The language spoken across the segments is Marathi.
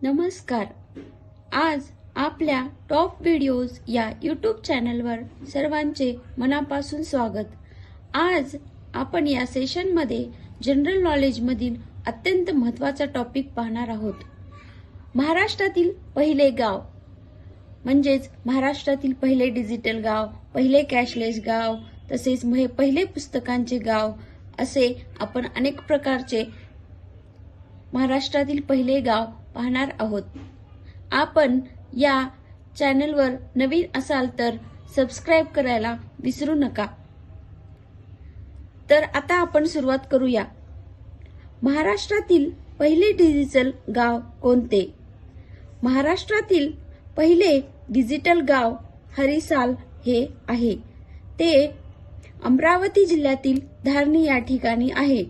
नमस्कार. आज आपल्या टॉप व्हिडिओज या यूट्यूब चॅनलवर सर्वांचे मनापासून स्वागत. आज आपण या सेशनमध्ये जनरल नॉलेजमधील अत्यंत महत्त्वाचा टॉपिक पाहणार आहोत. महाराष्ट्रातील पहिले गाव म्हणजेच महाराष्ट्रातील पहिले डिजिटल गाव, पहिले कॅशलेस गाव, तसेच पहिले पुस्तकांचे गाव, असे आपण अनेक प्रकारचे महाराष्ट्रातील पहिले गाव पाहणार आहोत. आपण या चॅनलवर नवीन असाल तर सबस्क्राइब करायला विसरू नका. तर आता आपण सुरुवात करूया. महाराष्ट्रातील पहिले डिजिटल गाव कोणते? महाराष्ट्रातील पहिले डिजिटल गाव हरिसाल हे आहे. ते अमरावती जिल्ह्यातील धारणी या ठिकाणी आहे.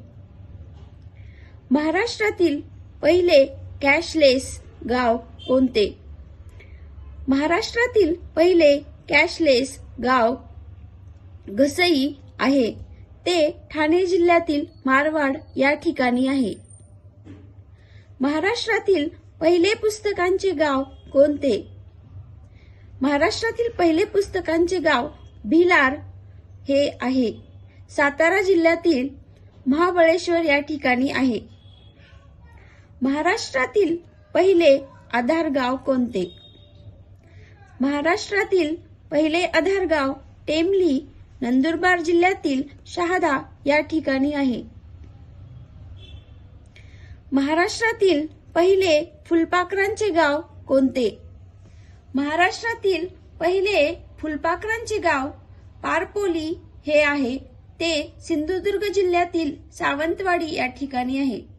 महाराष्ट्रातील पहिले कॅशलेस गाव कोणते? महाराष्ट्रातील पहिले कॅशलेस गाव घसई आहे. ते ठाणे जिल्ह्यातील मारवाड या ठिकाणी आहे. महाराष्ट्रातील पहिले पुस्तकांचे गाव कोणते? महाराष्ट्रातील पहिले पुस्तकांचे गाव भिलार हे आहे. सातारा जिल्ह्यातील महाबळेश्वर या ठिकाणी आहे. महाराष्ट्रातील पहिले आधार गाव कोणते? महाराष्ट्रातील पहिले आधार गाव टेंभली, नंदुरबार जिल्ह्यातील शहादा या ठिकाणी आहे. महाराष्ट्रातील पहिले फुलपाखरांचे गाव कोणते? महाराष्ट्रातील पहिले फुलपाखरांचे गाव पारपोली हे आहे. ते सिंधुदुर्ग जिल्ह्यातील सावंतवाडी या ठिकाणी आहे.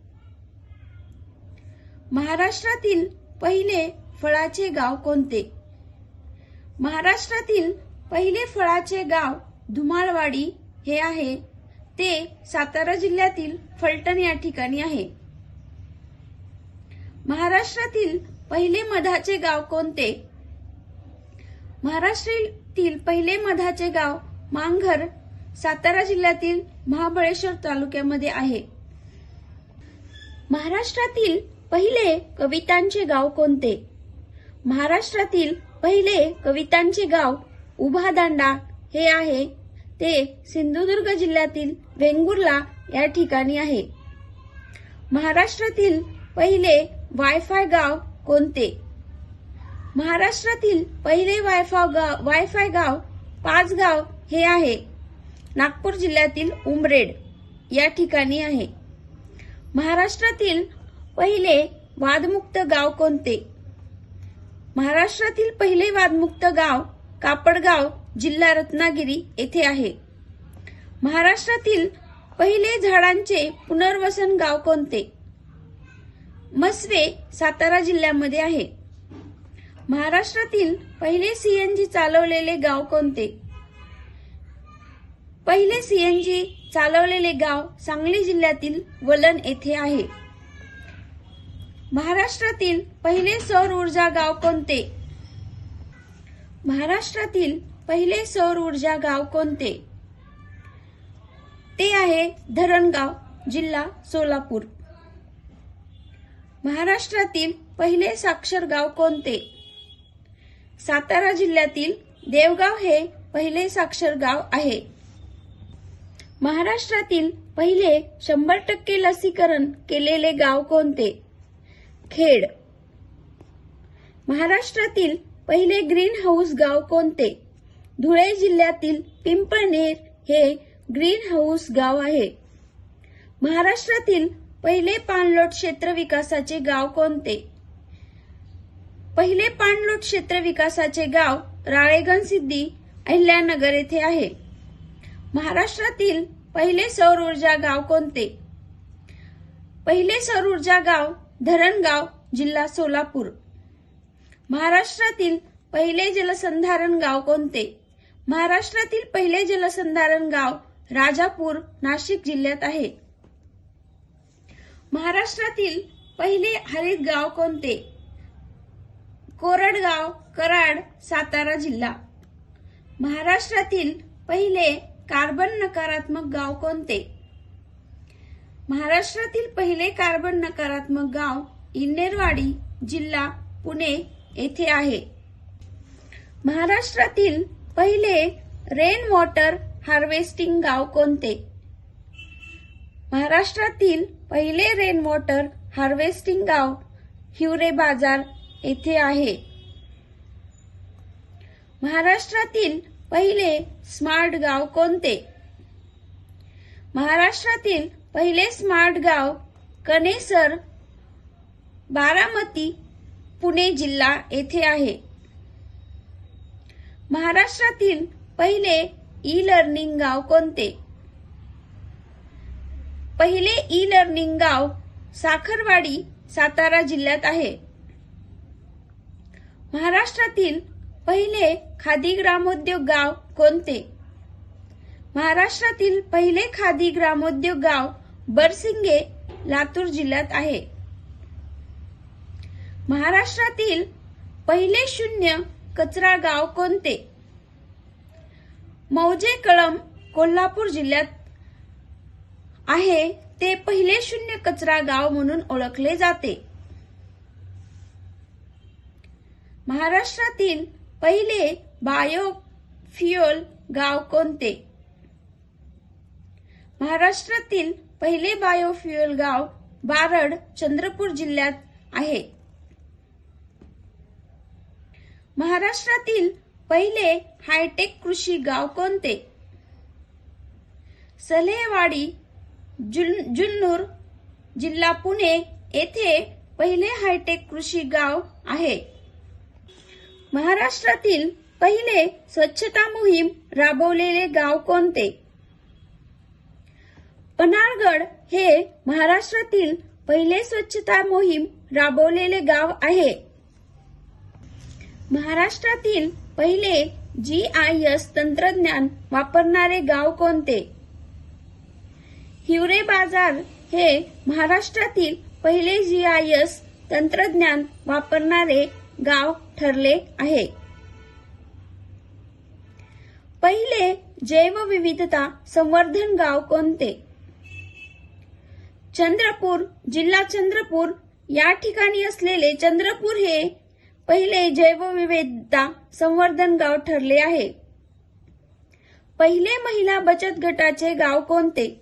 महाराष्ट्रातील पहिले फळाचे गाव कोणते? महाराष्ट्रातील पहिले फळाचे गाव धुमाळवाडी हे आहे. ते सातारा जिल्ह्यातील फलटण या ठिकाणी आहे. महाराष्ट्रातील पहिले मधाचे गाव कोणते? महाराष्ट्रातील पहिले मधाचे गाव मांघर, सातारा जिल्ह्यातील महाबळेश्वर तालुक्यामध्ये आहे. महाराष्ट्रातील पहिले कवितांचे गाव कोणते? महाराष्ट्रातील पहिले कवितांचे गाव उभादांडा हे आहे. ते सिंधुदुर्ग जिल्ह्यातील वेंगुर्ला या ठिकाणी आहे. महाराष्ट्रातील पहिले वायफाय गाव कोणते? महाराष्ट्रातील पहिले वायफाय गाव पाचगाव हे आहे. नागपूर जिल्ह्यातील उमरेड या ठिकाणी आहे. महाराष्ट्रातील पहिले वादमुक्त गाव कोणते? महाराष्ट्रातील पहिले वादमुक्त गाव कापडगाव, जिल्हा रत्नागिरी येथे आहे. महाराष्ट्रातील पहिले झाडांचे पुनर्वसन गाव कोणते? मस्वे, सातारा जिल्ह्यामध्ये आहे. महाराष्ट्रातील पहिले सीएनजी चालवलेले गाव कोणते? पहिले सीएनजी चालवलेले गाव सांगली जिल्ह्यातील वलन येथे आहे. महाराष्ट्रातील पहिले सौर ऊर्जा गाव कोणते? महाराष्ट्रातील पहिले सौर ऊर्जा गाव कोणते? ते आहे धरणगाव, जिल्हा सोलापूर. महाराष्ट्रातील पहिले साक्षर गाव कोणते? सातारा जिल्ह्यातील देवगाव हे पहिले साक्षर गाव आहे. महाराष्ट्रातील पहिले 100% लसीकरण केलेले गाव कोणते? खेड. महाराष्ट्रातील पहिले ग्रीन हाऊस गाव कोणते? धुळे जिल्ह्यातील पिंपळनेर हे ग्रीन हाऊस गाव आहे. महाराष्ट्रातील पहिले पाणलोट क्षेत्र विकासाचे गाव कोणते? पहिले पाणलोट क्षेत्र विकासाचे गाव राळेगणसिद्धी, अहिल्यानगर येथे आहे. महाराष्ट्रातील पहिले सौर ऊर्जा गाव कोणते? पहिले सौर ऊर्जा गाव धरणगाव, जिल्हा सोलापूर. महाराष्ट्रातील पहिले जलसंधारण गाव कोणते? महाराष्ट्रातील पहिले जलसंधारण गाव राजापूर, नाशिक जिल्ह्यात आहे. महाराष्ट्रातील पहिले हरित गाव कोणते? कोरडगाव, कराड, सातारा जिल्हा. महाराष्ट्रातील पहिले कार्बन नकारात्मक गाव कोणते? महाराष्ट्रातील पहिले कार्बन नकारात्मक गाव इन्नेरवाडी, जिल्हा पुणे येथे आहे. महाराष्ट्रातील पहिले रेन वॉटर हार्वेस्टिंग गाव कोणते? महाराष्ट्रातील पहिले रेन वॉटर हार्वेस्टिंग गाव हिवरे बाजार येथे आहे. महाराष्ट्रातील पहिले स्मार्ट गाव कोणते? महाराष्ट्रातील पहिले स्मार्ट गाव कणेसर, बारामती, पुणे जिल्हा येथे आहे. महाराष्ट्रातील पहिले ई लर्निंग गाव कोणते? पहिले ई लर्निंग गाव साखरवाडी, सातारा जिल्ह्यात आहे. महाराष्ट्रातील पहिले खादी ग्रामोद्योग गाव कोणते? महाराष्ट्रातील पहिले खादी ग्रामोद्योग गाव बरसिंगे, लातूर जिल्ह्यात आहे. महाराष्ट्रातील पहिले शून्य कचरा गाव कोणते? मौजे कळंब, कोल्हापूर जिल्ह्यात आहे. ते पहिले शून्य कचरा गाव म्हणून ओळखले जाते. महाराष्ट्रातील पहिले बायोफ्युएल गाव कोणते? महाराष्ट्रातील पहिले बायोफ्युएल गाव बारड, चंद्रपूर जिल्ह्यात आहे. महाराष्ट्रातील पहिले हायटेक कृषी गाव कोणते? सलेवाडी, जुन्नर, जिल्हा पुणे येथे पहिले हायटेक कृषी गाव आहे. महाराष्ट्रातील पहिले स्वच्छता मोहीम राबवलेले गाव कोणते? पन्हाळगड हे महाराष्ट्रातील पहिले स्वच्छता मोहीम राबवलेले गाव आहे. महाराष्ट्रातील पहिले GIS तंत्रज्ञान वापरणारे गाव कोणते? हिवरे बाजार हे महाराष्ट्रातील पहिले GIS तंत्रज्ञान वापरणारे गाव ठरले आहे. पहिले जैवविविधता संवर्धन गाव कोणते? चंद्रपूर, जिल्हा चंद्रपूर या ठिकाणी असलेले चंद्रपूर हे पहिले जैवविविधता संवर्धन गाव ठरले आहे. पहिले महिला बचत गटाचे गाव कोणते?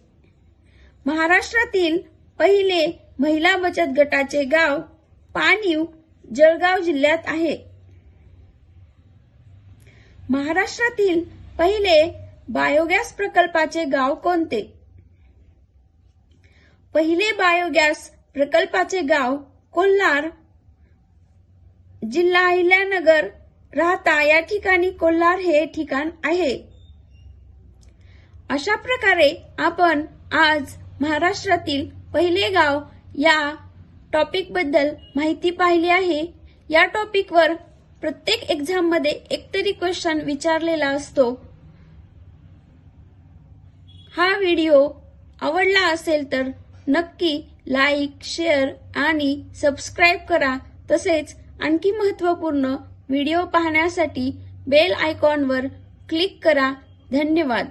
महाराष्ट्रातील पहिले महिला बचत गटाचे गाव पाणीव, जळगाव जिल्ह्यात आहे. महाराष्ट्रातील पहिले बायोगॅस प्रकल्पाचे गाव कोणते? पहिले बायोगॅस प्रकल्पाचे गाव कोल्हार, जिल्हा अहिल्यानगर, राहता या ठिकाणी कोल्हार हे ठिकाण आहे. अशा प्रकारे आपण आज महाराष्ट्रातील पहिले गाव या टॉपिक बद्दल माहिती पाहिली आहे. या टॉपिकवर प्रत्येक एक्झाम मध्ये एकतरी क्वेश्चन विचारलेला असतो. हा व्हिडिओ आवडला असेल तर नक्की लाईक, शेअर आणि सबस्क्राईब करा. तसेच आणखी महत्त्वपूर्ण व्हिडिओ पाहण्यासाठी बेल आयकॉनवर क्लिक करा. धन्यवाद.